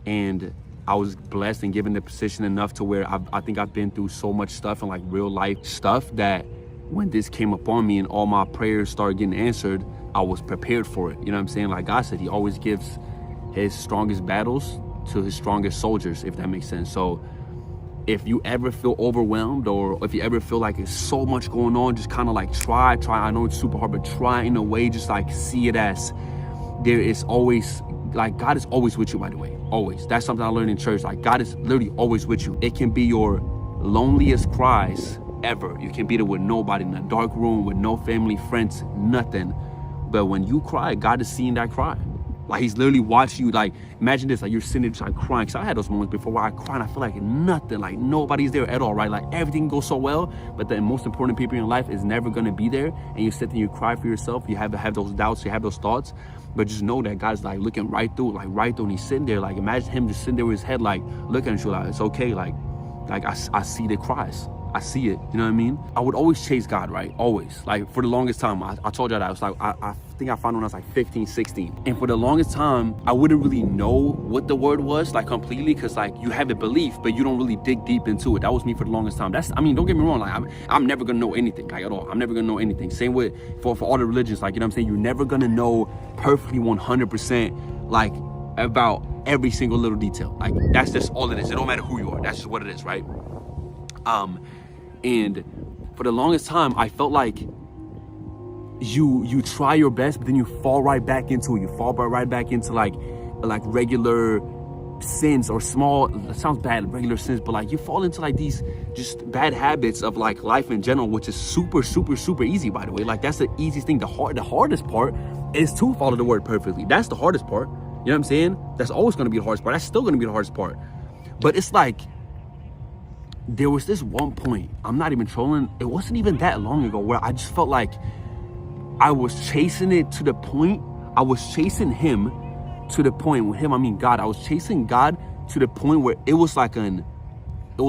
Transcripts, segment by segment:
And I was blessed and given the position enough to where I think I've been through so much stuff and like real life stuff that when this came upon me and all my prayers started getting answered, I was prepared for it. You know what I'm saying? Like God said, he always gives his strongest battles to his strongest soldiers, if that makes sense. So if you ever feel overwhelmed, or if you ever feel like there's so much going on, just kind of like try. I know it's super hard, but try in a way, just like see it as there is always, like God is always with you, by the way, always. That's something I learned in church. Like God is literally always with you. It can be your loneliest cries ever. You can be there with nobody, in a dark room with no family, friends, nothing. But when you cry, God is seeing that cry. Like he's literally watching you. Like imagine this, like you're sitting there just like crying. Cause I had those moments before where I cry and I feel like nothing, like nobody's there at all, right? Like everything goes so well, but the most important people in your life is never gonna be there. And you sit there and you cry for yourself. You have those doubts, you have those thoughts, but just know that God's like looking right through, and he's sitting there. Like imagine him just sitting there with his head, like looking at you like, it's okay. Like I see the cries. I see it, you know what I mean? I would always chase God, right? Always. Like for the longest time, I told you that I was like, I think I found when I was like 15, 16. And for the longest time, I wouldn't really know what the word was, like completely, because like you have the belief, but you don't really dig deep into it. That was me for the longest time. Don't get me wrong, like I'm never gonna know anything, like at all. I'm never gonna know anything. Same with, for all the religions, like, you know what I'm saying? You're never gonna know perfectly 100%, like about every single little detail. Like that's just all it is. It don't matter who you are. That's just what it is, right? And for the longest time, I felt like you try your best, but then you fall right back into it. You fall right back into like regular sins, or small, it sounds bad, regular sins, but like you fall into like these just bad habits of like life in general, which is super, super, super easy, by the way. Like that's the easiest thing. The hardest part is to follow the word perfectly. That's the hardest part. You know what I'm saying? That's always going to be the hardest part. That's still going to be the hardest part. But it's like, there was this one point, I'm not even trolling, it wasn't even that long ago, where I just felt like I was chasing it to the point, I was chasing him to the point, with him I mean God, I was chasing God to the point where it was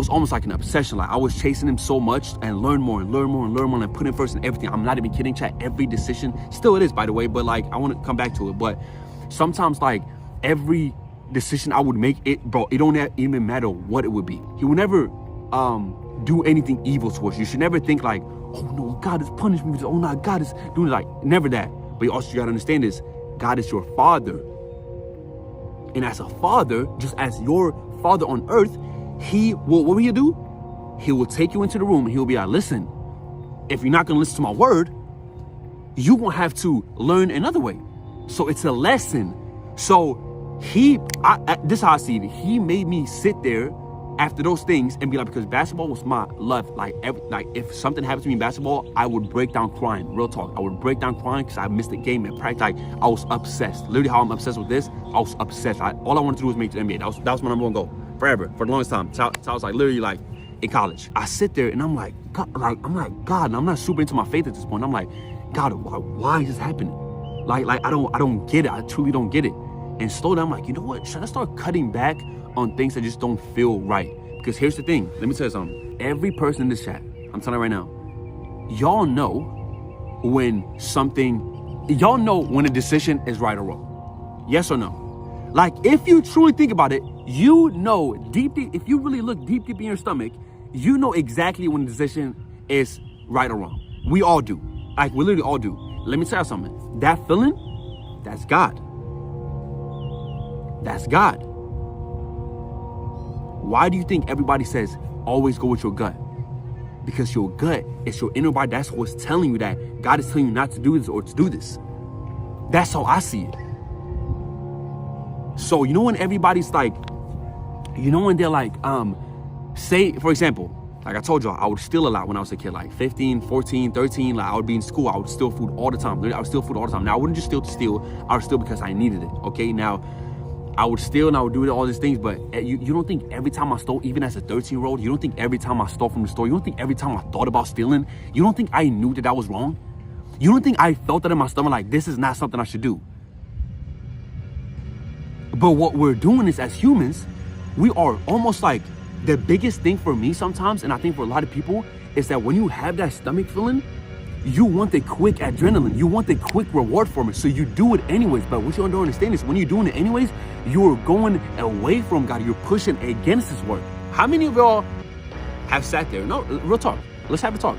almost like an obsession. Like I was chasing him so much, and learn more and put him first in everything. I'm not even kidding, chat. Every decision, still it is, by the way, but like I want to come back to it. But sometimes like every decision I would make, it don't even matter what it would be. He would never do anything evil towards you. You should never think like, oh no, God is punishing me. Oh no, God is doing it. Like never that. But you also gotta understand is God is your father. And as a father, just as your father on earth, what will he do? He will take you into the room and he'll be like, listen, if you're not gonna listen to my word, you won't have to learn another way. So it's a lesson. So this is how I see it. He made me sit there after those things and be like, because basketball was my love. Like if something happened to me in basketball, I would break down crying. Real talk. I would break down crying because I missed the game at practice. Like I was obsessed. Literally how I'm obsessed with this, I was obsessed. All I wanted to do was make the NBA. That was my number one goal forever, for the longest time. So I was like literally like in college. I sit there and I'm like, God, and I'm not super into my faith at this point. I'm like, God, why is this happening? Like I don't get it. I truly don't get it. And slowly I'm like, you know what? Should I start cutting back on things that just don't feel right? Because here's the thing. Let me tell you something. Every person in this chat, I'm telling you right now, y'all know when a decision is right or wrong. Yes or no? Like if you truly think about it, you know deep, if you really look deep in your stomach, you know exactly when the decision is right or wrong. We all do. Like we literally all do. Let me tell you something. That feeling, that's God. That's God. Why do you think everybody says always go with your gut? Because your gut is your inner body. That's what's telling you that God is telling you not to do this or to do this. That's how I see it. So you know when everybody's like, you know when they're like, say for example, like I told y'all, I would steal a lot when I was a kid, like 15, 14, 13, like I would be in school, I would steal food all the time. Literally, I would steal food all the time. Now I wouldn't just steal to steal, I would steal because I needed it, okay? Now, I would steal and I would do all these things, but you don't think every time I stole, even as a 13-year-old, you don't think every time I stole from the store, you don't think every time I thought about stealing, you don't think I knew that was wrong? You don't think I felt that in my stomach, like this is not something I should do? But what we're doing is, as humans, we are almost like, the biggest thing for me sometimes, and I think for a lot of people, is that when you have that stomach feeling, You want the quick adrenaline. You want the quick reward from it. So you do it anyways. But what you don't understand is when you're doing it anyways, you're going away from God. You're pushing against His word. How many of y'all have sat there? No, real talk. Let's have a talk.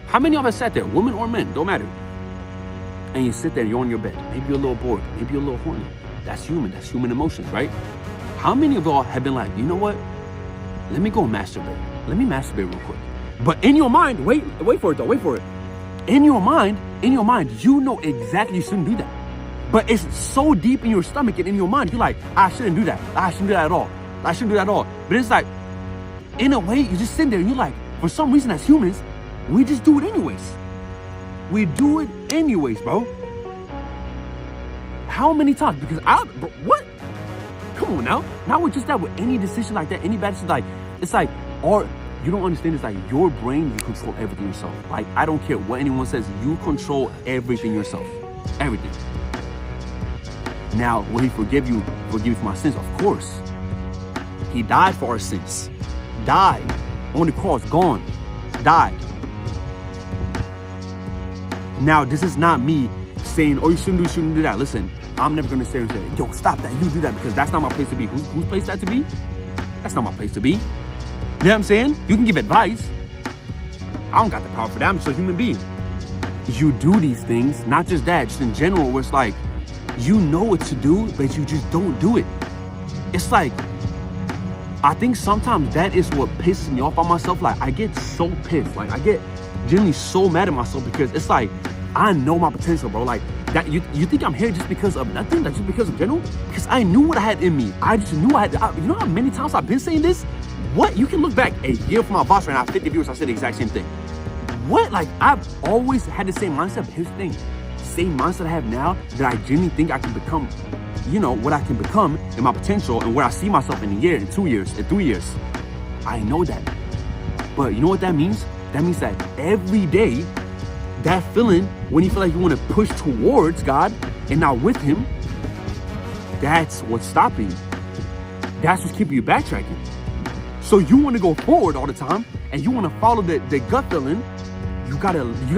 How many of us sat there, women or men, don't matter. And you sit there, you're on your bed. Maybe you're a little bored. Maybe you're a little horny. That's human. That's human emotions, right? How many of y'all have been like, you know what? Let me go masturbate. Let me masturbate real quick. But in your mind, wait for it though, wait for it. In your mind, you know exactly you shouldn't do that. But it's so deep in your stomach and in your mind, you're like, I shouldn't do that. I shouldn't do that at all. I shouldn't do that at all. But it's like, in a way, you just sit there and you're like, for some reason as humans, we just do it anyways. We do it anyways, bro. How many times? Because bro, what? Come on now. Not with just that, with any decision like that, any bad decision, like, it's like, or you don't understand, it's like your brain, you control everything yourself. Like, I don't care what anyone says, you control everything yourself. Everything. Now, will He forgive you for my sins? Of course. He died for our sins. Died. On the cross, gone. Died. Now, this is not me saying, oh, you shouldn't do that. Listen, I'm never going to say, yo, stop that. You do that, because that's not my place to be. Whose place that to be? That's not my place to be. You know what I'm saying? You can give advice. I don't got the power for that. I'm just a human being. You do these things, not just that, just in general, where it's like, you know what to do, but you just don't do it. It's like, I think sometimes that is what pisses me off on myself. Like, I get so pissed. Like, I get genuinely so mad at myself because it's like, I know my potential, bro. Like, that you think I'm here just because of nothing? Like, just because of general? Because I knew what I had in me. I just knew you know how many times I've been saying this? What? You can look back a year from my boss right now, 50 viewers, I said the exact same thing. What? Like, I've always had the same mindset. But here's the thing. Same mindset I have now that I genuinely think I can become, you know, what I can become and my potential and where I see myself in a year, in 2 years, in 3 years. I know that. But you know what that means? That means that every day, that feeling when you feel like you want to push towards God and not with Him, that's what's stopping you. That's what's keeping you backtracking. So you want to go forward all the time and you want to follow the gut feeling. You know what you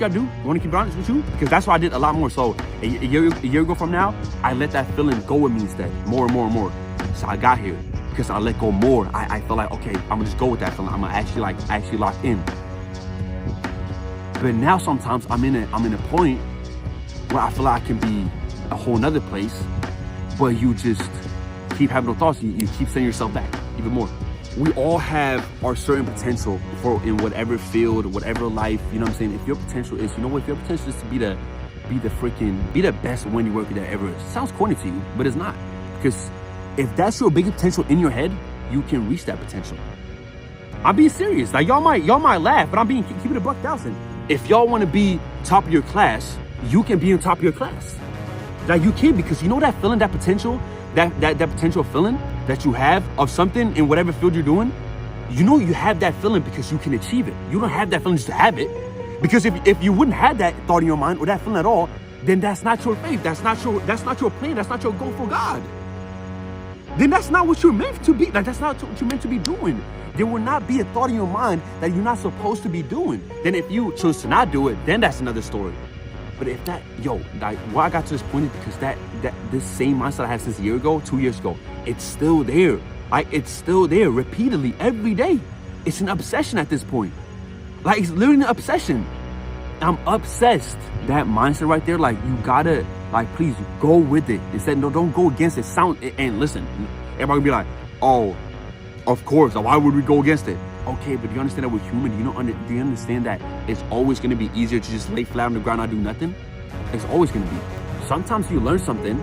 gotta do? You want to keep honest with you? Because that's what I did a lot more. So a year ago from now, I let that feeling go with me instead, more and more and more. So I got here because I let go more. I felt like, okay, I'm gonna just go with that feeling. I'm gonna actually lock in. But now sometimes I'm in a point where I feel like I can be a whole nother place, but you just keep having those thoughts. You keep sending yourself back even more. We all have our certain potential in whatever field, whatever life, you know what I'm saying? If your potential is, if your potential is to be the best Wendy worker that ever is. It sounds corny to you, but it's not. Because if that's your biggest potential in your head, you can reach that potential. I'm being serious. Like, y'all might laugh, but I'm being, keep it $1,000. If y'all want to be top of your class, you can be on top of your class. Like, you can, because you know that feeling, that potential, that potential feeling that you have of something in whatever field you're doing, you have that feeling because you can achieve it. You don't have that feeling just to have it. Because if you wouldn't have that thought in your mind or that feeling at all, then that's not your faith. That's not your plan. That's not your goal for God. Then that's not what you're meant to be. Like, that's not what you're meant to be doing. There will not be a thought in your mind that you're not supposed to be doing. Then if you choose to not do it, then that's another story. But if why I got to this point is because this same mindset I had since a year ago, 2 years ago, it's still there. Like, it's still there repeatedly every day. It's an obsession at this point. Like, it's literally an obsession. I'm obsessed. That mindset right there, like, you gotta, like, please go with it. Instead, no, don't go against it. And listen, everybody will be like, oh, of course, why would we go against it? Okay, but do you understand that we're human? Do you understand that it's always going to be easier to just lay flat on the ground and not do nothing? It's always going to be. Sometimes you learn something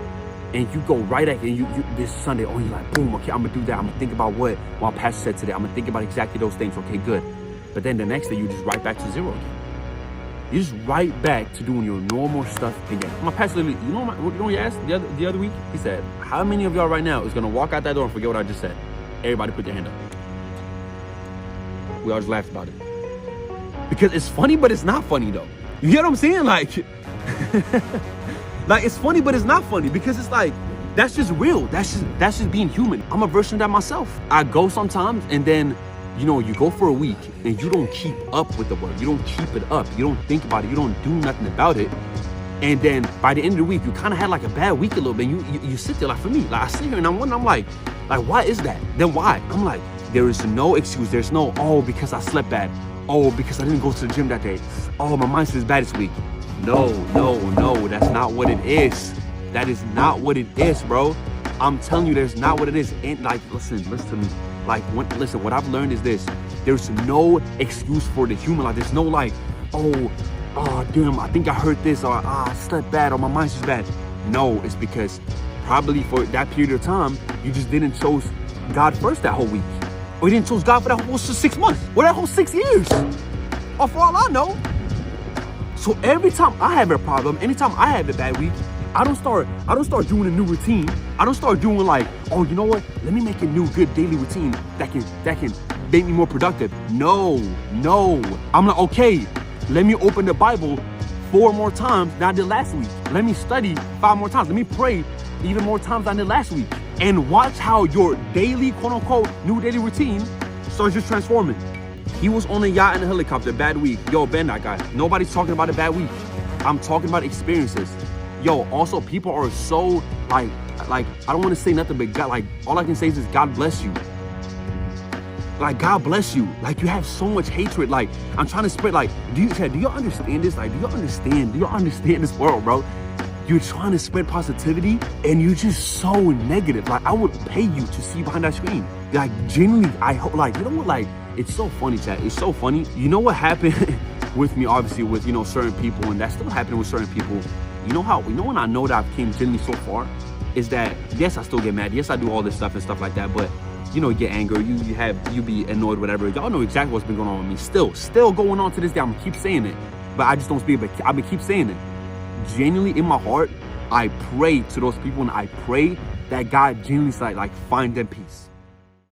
and you go right at it, and you this Sunday, you're like, boom, okay, I'm going to do that. I'm going to think about what my pastor said today. I'm going to think about exactly those things. Okay, good. But then the next day, you just right back to zero again. You just right back to doing your normal stuff again. My pastor literally, you know what he asked the other week? He said, how many of y'all right now is going to walk out that door and forget what I just said? Everybody put their hand up. We all just laughed about it. Because it's funny, but it's not funny though. You get what I'm saying? Like, like, it's funny, but it's not funny, because it's like, that's just real. That's just being human. I'm a version of that myself. I go sometimes and then you know, you go for a week and you don't keep up with the word. You don't keep it up. You don't think about it. You don't do nothing about it. And then by the end of the week, you kind of had like a bad week a little bit. You sit there, like for me, like I sit here and I'm wondering, I'm like, why is that? Then why? I'm like, there is no excuse. There's no, oh, because I slept bad. Oh, because I didn't go to the gym that day. Oh, my mindset is bad this week. No, that's not what it is. That is not what it is, bro. I'm telling you, that's not what it is. And like, listen to me. Like, listen, what I've learned is this. There's no excuse for the human life. There's no like, oh, damn, I think I heard this, or I slept bad, or my mind's just bad. No, it's because probably for that period of time, you just didn't choose God first that whole week. Or you didn't choose God for that whole 6 months, or that whole 6 years. Or for all I know. So every time I have a problem, anytime I have a bad week, I don't start doing a new routine. I don't start doing like, oh, you know what? Let me make a new good daily routine that can make me more productive. No. I'm like, okay, let me open the Bible 4 more times than I did last week. Let me study 5 more times. Let me pray even more times than I did last week. And watch how your daily, quote unquote, new daily routine starts just transforming. He was on a yacht and a helicopter, bad week. Yo, Ben, that guy. Nobody's talking about a bad week. I'm talking about experiences. Yo, also people are so like I don't want to say nothing, but God, like all I can say is God bless you. Like God bless you. Like you have so much hatred. Like I'm trying to spread. Like do you understand this? Like do you understand this world, bro? You're trying to spread positivity and you're just so negative. Like I would pay you to see behind that screen. Like genuinely, I hope. Like you know what? Like it's so funny, chat. It's so funny. You know what happened with me, obviously, with certain people, and that's still happening with certain people. You know when I know that I've came genuinely so far, is that yes, I still get mad. Yes, I do all this stuff and stuff like that. But you get anger. You be annoyed, whatever. Y'all know exactly what's been going on with me. Still going on to this day. I'm gonna keep saying it, but I just don't speak. But I'm gonna keep saying it. Genuinely in my heart, I pray to those people, and I pray that God genuinely like find them peace.